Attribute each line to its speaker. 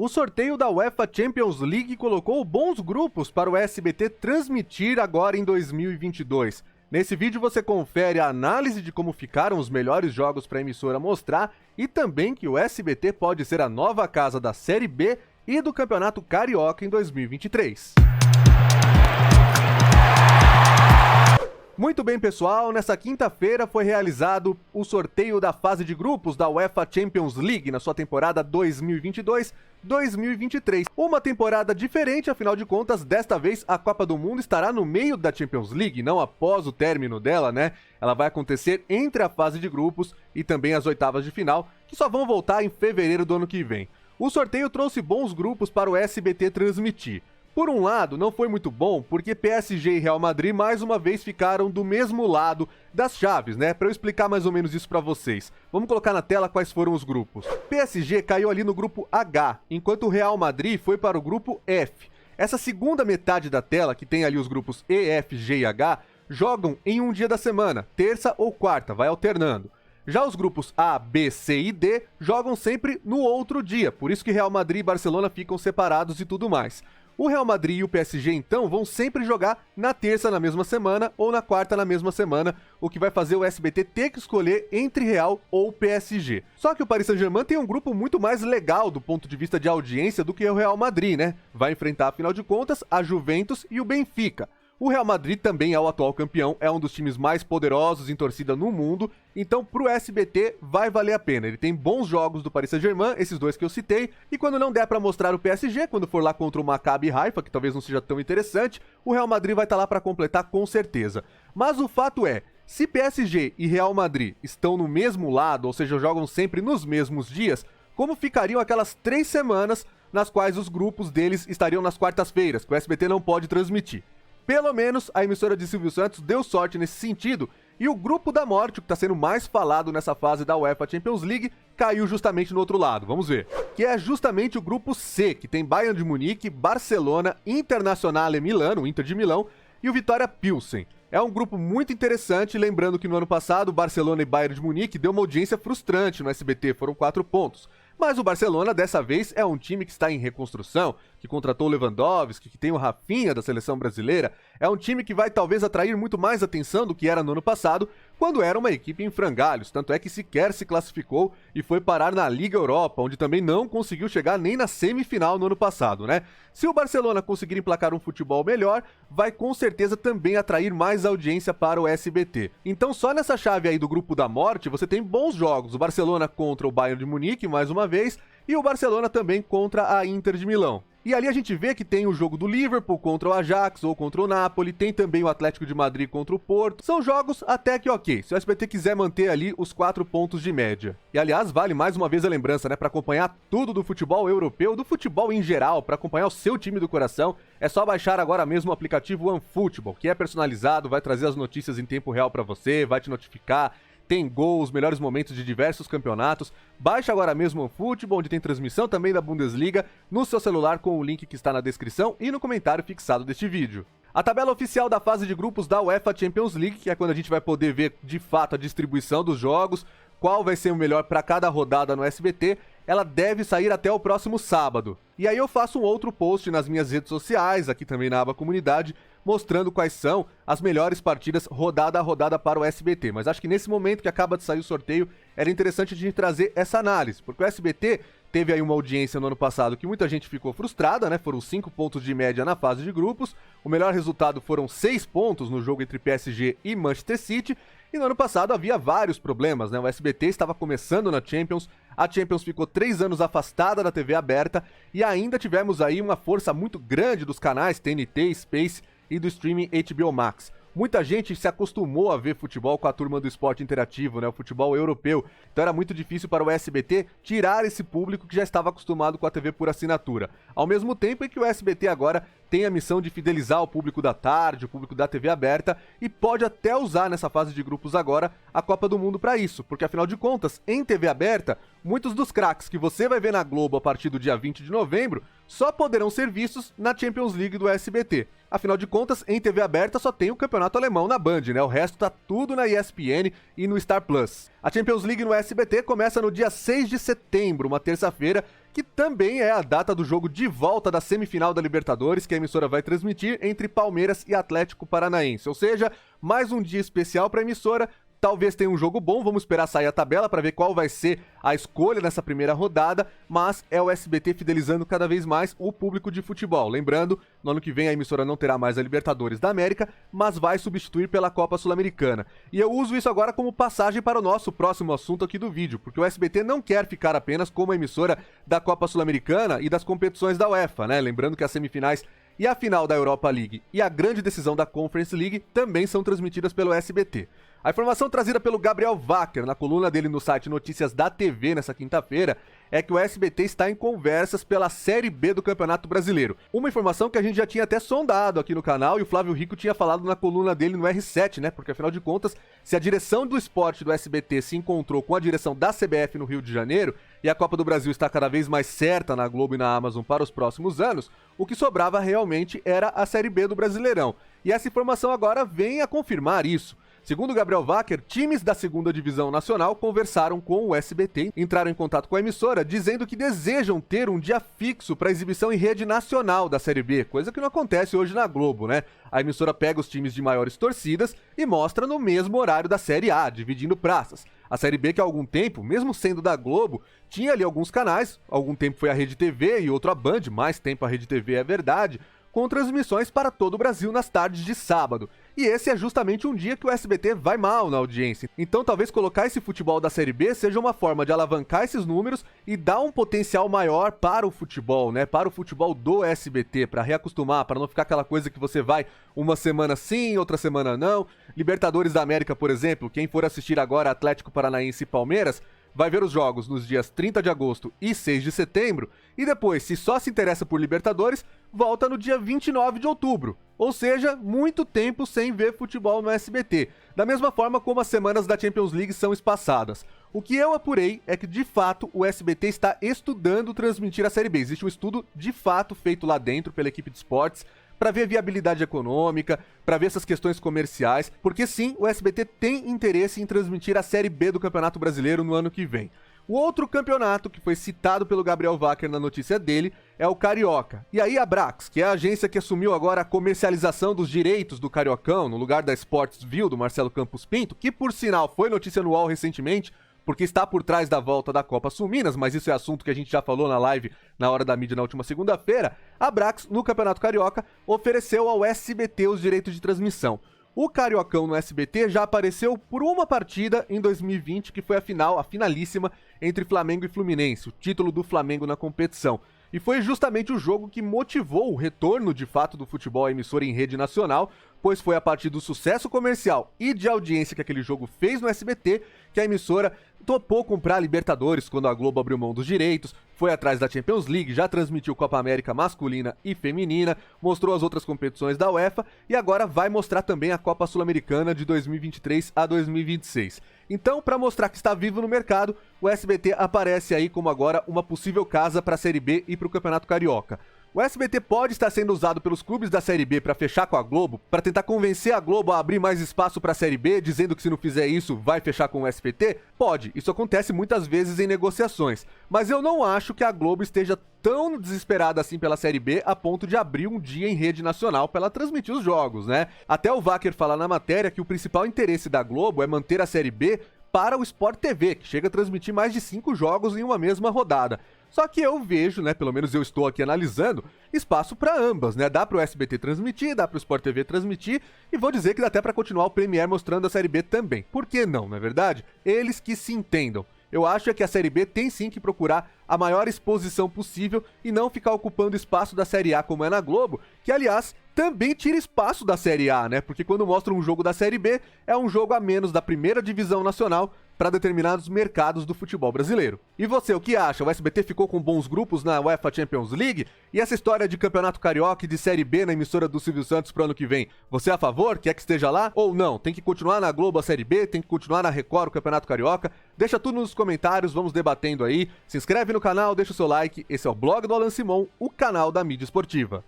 Speaker 1: O sorteio da UEFA Champions League colocou bons grupos para o SBT transmitir agora em 2022. Nesse vídeo você confere a análise de como ficaram os melhores jogos para a emissora mostrar e também que o SBT pode ser a nova casa da Série B e do Campeonato Carioca em 2023. Muito bem, pessoal, nessa quinta-feira foi realizado o sorteio da fase de grupos da UEFA Champions League na sua temporada 2022-2023. Uma temporada diferente, afinal de contas, desta vez a Copa do Mundo estará no meio da Champions League, não após o término dela, né? Ela vai acontecer entre a fase de grupos e também as oitavas de final, que só vão voltar em fevereiro do ano que vem. O sorteio trouxe bons grupos para o SBT transmitir. Por um lado, não foi muito bom, porque PSG e Real Madrid mais uma vez ficaram do mesmo lado das chaves, né? Para eu explicar mais ou menos isso para vocês. Vamos colocar na tela quais foram os grupos. PSG caiu ali no grupo H, enquanto o Real Madrid foi para o grupo F. Essa segunda metade da tela, que tem ali os grupos E, F, G e H, jogam em um dia da semana, terça ou quarta, vai alternando. Já os grupos A, B, C e D jogam sempre no outro dia, por isso que Real Madrid e Barcelona ficam separados e tudo mais. O Real Madrid e o PSG, então, vão sempre jogar na terça na mesma semana ou na quarta na mesma semana, o que vai fazer o SBT ter que escolher entre Real ou PSG. Só que o Paris Saint-Germain tem um grupo muito mais legal do ponto de vista de audiência do que o Real Madrid, né? Vai enfrentar, afinal de contas, a Juventus e o Benfica. O Real Madrid também é o atual campeão, é um dos times mais poderosos em torcida no mundo, então pro SBT vai valer a pena. Ele tem bons jogos do Paris Saint-Germain, esses dois que eu citei, e quando não der pra mostrar o PSG, quando for lá contra o Maccabi Haifa, que talvez não seja tão interessante, o Real Madrid vai estar lá pra completar com certeza. Mas o fato é, se PSG e Real Madrid estão no mesmo lado, ou seja, jogam sempre nos mesmos dias, como ficariam aquelas 3 semanas nas quais os grupos deles estariam nas quartas-feiras, que o SBT não pode transmitir? Pelo menos a emissora de Silvio Santos deu sorte nesse sentido, e o grupo da morte, o que está sendo mais falado nessa fase da UEFA Champions League, caiu justamente no outro lado, vamos ver. Que é justamente o grupo C, que tem Bayern de Munique, Barcelona, Internazionale Milano, Inter de Milão, e o Vitória Pilsen. É um grupo muito interessante, lembrando que no ano passado, Barcelona e Bayern de Munique deu uma audiência frustrante no SBT, foram 4 pontos. Mas o Barcelona, dessa vez, é um time que está em reconstrução, que contratou o Lewandowski, que tem o Rafinha da seleção brasileira. É um time que vai talvez atrair muito mais atenção do que era no ano passado, quando era uma equipe em frangalhos. Tanto é que sequer se classificou e foi parar na Liga Europa, onde também não conseguiu chegar nem na semifinal no ano passado, né? Se o Barcelona conseguir emplacar um futebol melhor, vai com certeza também atrair mais audiência para o SBT. Então só nessa chave aí do grupo da morte, você tem bons jogos. O Barcelona contra o Bayern de Munique, mais uma vez, e o Barcelona também contra a Inter de Milão. E ali a gente vê que tem o jogo do Liverpool contra o Ajax ou contra o Napoli, tem também o Atlético de Madrid contra o Porto. São jogos até que ok, se o SBT quiser manter ali os 4 pontos de média. E aliás, vale mais uma vez a lembrança, né, para acompanhar tudo do futebol europeu, do futebol em geral, para acompanhar o seu time do coração, é só baixar agora mesmo o aplicativo OneFootball, que é personalizado, vai trazer as notícias em tempo real para você, vai te notificar. Tem gols, melhores momentos de diversos campeonatos. Baixe agora mesmo o Futebol, onde tem transmissão também da Bundesliga, no seu celular com o link que está na descrição e no comentário fixado deste vídeo. A tabela oficial da fase de grupos da UEFA Champions League, que é quando a gente vai poder ver de fato a distribuição dos jogos, qual vai ser o melhor para cada rodada no SBT, ela deve sair até o próximo sábado. E aí eu faço um outro post nas minhas redes sociais, aqui também na aba comunidade, mostrando quais são as melhores partidas rodada a rodada para o SBT. Mas acho que nesse momento que acaba de sair o sorteio, era interessante a gente trazer essa análise, porque o SBT teve aí uma audiência no ano passado que muita gente ficou frustrada, né? Foram 5 pontos de média na fase de grupos, o melhor resultado foram 6 pontos no jogo entre PSG e Manchester City, e no ano passado havia vários problemas, né? O SBT estava começando na Champions, a Champions ficou 3 anos afastada da TV aberta, e ainda tivemos aí uma força muito grande dos canais TNT, Space e do streaming HBO Max. Muita gente se acostumou a ver futebol com a turma do esporte interativo, né, o futebol europeu. Então era muito difícil para o SBT tirar esse público que já estava acostumado com a TV por assinatura. Ao mesmo tempo em que o SBT agora tem a missão de fidelizar o público da tarde, o público da TV aberta, e pode até usar nessa fase de grupos agora a Copa do Mundo para isso, porque afinal de contas, em TV aberta, muitos dos craques que você vai ver na Globo a partir do dia 20 de novembro só poderão ser vistos na Champions League do SBT. Afinal de contas, em TV aberta só tem o campeonato alemão na Band, né? O resto tá tudo na ESPN e no Star Plus. A Champions League no SBT começa no dia 6 de setembro, uma terça-feira, que também é a data do jogo de volta da semifinal da Libertadores, que a emissora vai transmitir entre Palmeiras e Atlético Paranaense. Ou seja, mais um dia especial para a emissora. Talvez tenha um jogo bom, vamos esperar sair a tabela para ver qual vai ser a escolha nessa primeira rodada, mas é o SBT fidelizando cada vez mais o público de futebol. Lembrando, no ano que vem a emissora não terá mais a Libertadores da América, mas vai substituir pela Copa Sul-Americana. E eu uso isso agora como passagem para o nosso próximo assunto aqui do vídeo, porque o SBT não quer ficar apenas como a emissora da Copa Sul-Americana e das competições da UEFA, né? Lembrando que as semifinais e a final da Europa League e a grande decisão da Conference League também são transmitidas pelo SBT. A informação trazida pelo Gabriel Wacker na coluna dele no site Notícias da TV nessa quinta-feira é que o SBT está em conversas pela Série B do Campeonato Brasileiro. Uma informação que a gente já tinha até sondado aqui no canal e o Flávio Rico tinha falado na coluna dele no R7, né? Porque afinal de contas, se a direção do esporte do SBT se encontrou com a direção da CBF no Rio de Janeiro e a Copa do Brasil está cada vez mais certa na Globo e na Amazon para os próximos anos, o que sobrava realmente era a Série B do Brasileirão. E essa informação agora vem a confirmar isso. Segundo Gabriel Wacker, times da segunda divisão nacional conversaram com o SBT, entraram em contato com a emissora dizendo que desejam ter um dia fixo para exibição em rede nacional da Série B, coisa que não acontece hoje na Globo, né? A emissora pega os times de maiores torcidas e mostra no mesmo horário da Série A, dividindo praças. A Série B que há algum tempo, mesmo sendo da Globo, tinha ali alguns canais, algum tempo foi a Rede TV e outro a Band, mais tempo a Rede TV é verdade, com transmissões para todo o Brasil nas tardes de sábado. E esse é justamente um dia que o SBT vai mal na audiência. Então talvez colocar esse futebol da Série B seja uma forma de alavancar esses números e dar um potencial maior para o futebol, né? Para o futebol do SBT, para reacostumar, para não ficar aquela coisa que você vai uma semana sim, outra semana não. Libertadores da América, por exemplo, quem for assistir agora Atlético Paranaense e Palmeiras, vai ver os jogos nos dias 30 de agosto e 6 de setembro, e depois, se só se interessa por Libertadores, volta no dia 29 de outubro. Ou seja, muito tempo sem ver futebol no SBT, da mesma forma como as semanas da Champions League são espaçadas. O que eu apurei é que, de fato, o SBT está estudando transmitir a Série B. Existe um estudo, de fato, feito lá dentro pela equipe de esportes, para ver viabilidade econômica, para ver essas questões comerciais, porque sim, o SBT tem interesse em transmitir a Série B do Campeonato Brasileiro no ano que vem. O outro campeonato que foi citado pelo Gabriel Wacker na notícia dele é o Carioca. E aí a Brax, que é a agência que assumiu agora a comercialização dos direitos do Cariocão, no lugar da Sportsville, do Marcelo Campos Pinto, que por sinal foi notícia no UOL recentemente, porque está por trás da volta da Copa Sul Minas, mas isso é assunto que a gente já falou na live na Hora da Mídia na última segunda-feira, a Brax, no Campeonato Carioca, ofereceu ao SBT os direitos de transmissão. O Cariocão no SBT já apareceu por uma partida em 2020, que foi a finalíssima entre Flamengo e Fluminense, o título do Flamengo na competição. E foi justamente o jogo que motivou o retorno de fato do futebol à emissora em rede nacional, pois foi a partir do sucesso comercial e de audiência que aquele jogo fez no SBT que a emissora topou comprar a Libertadores quando a Globo abriu mão dos direitos, foi atrás da Champions League, já transmitiu Copa América masculina e feminina, mostrou as outras competições da UEFA e agora vai mostrar também a Copa Sul-Americana de 2023 a 2026. Então, para mostrar que está vivo no mercado, o SBT aparece aí como agora uma possível casa para a Série B e para o Campeonato Carioca. O SBT pode estar sendo usado pelos clubes da Série B para fechar com a Globo, para tentar convencer a Globo a abrir mais espaço para a Série B, dizendo que se não fizer isso vai fechar com o SBT? Pode, isso acontece muitas vezes em negociações, mas eu não acho que a Globo esteja tão desesperada assim pela Série B a ponto de abrir um dia em rede nacional para ela transmitir os jogos, né? Até o Wacker fala na matéria que o principal interesse da Globo é manter a Série B para o Sport TV, que chega a transmitir mais de 5 jogos em uma mesma rodada. Só que eu vejo, né, pelo menos eu estou aqui analisando, espaço para ambas, né? Dá para o SBT transmitir, dá para o Sport TV transmitir, e vou dizer que dá até para continuar o Premier mostrando a Série B também. Por que não é verdade? Eles que se entendam. Eu acho que a Série B tem sim que procurar a maior exposição possível e não ficar ocupando espaço da Série A como é na Globo, que aliás também tira espaço da Série A, né? Porque quando mostra um jogo da Série B, é um jogo a menos da primeira divisão nacional para determinados mercados do futebol brasileiro. E você, o que acha? O SBT ficou com bons grupos na UEFA Champions League? E essa história de Campeonato Carioca e de Série B na emissora do Silvio Santos pro ano que vem? Você é a favor? Quer que esteja lá? Ou não? Tem que continuar na Globo a Série B? Tem que continuar na Record o Campeonato Carioca? Deixa tudo nos comentários, vamos debatendo aí. Se inscreve no canal, deixa o seu like. Esse é o blog do Alan Simon, o canal da mídia esportiva.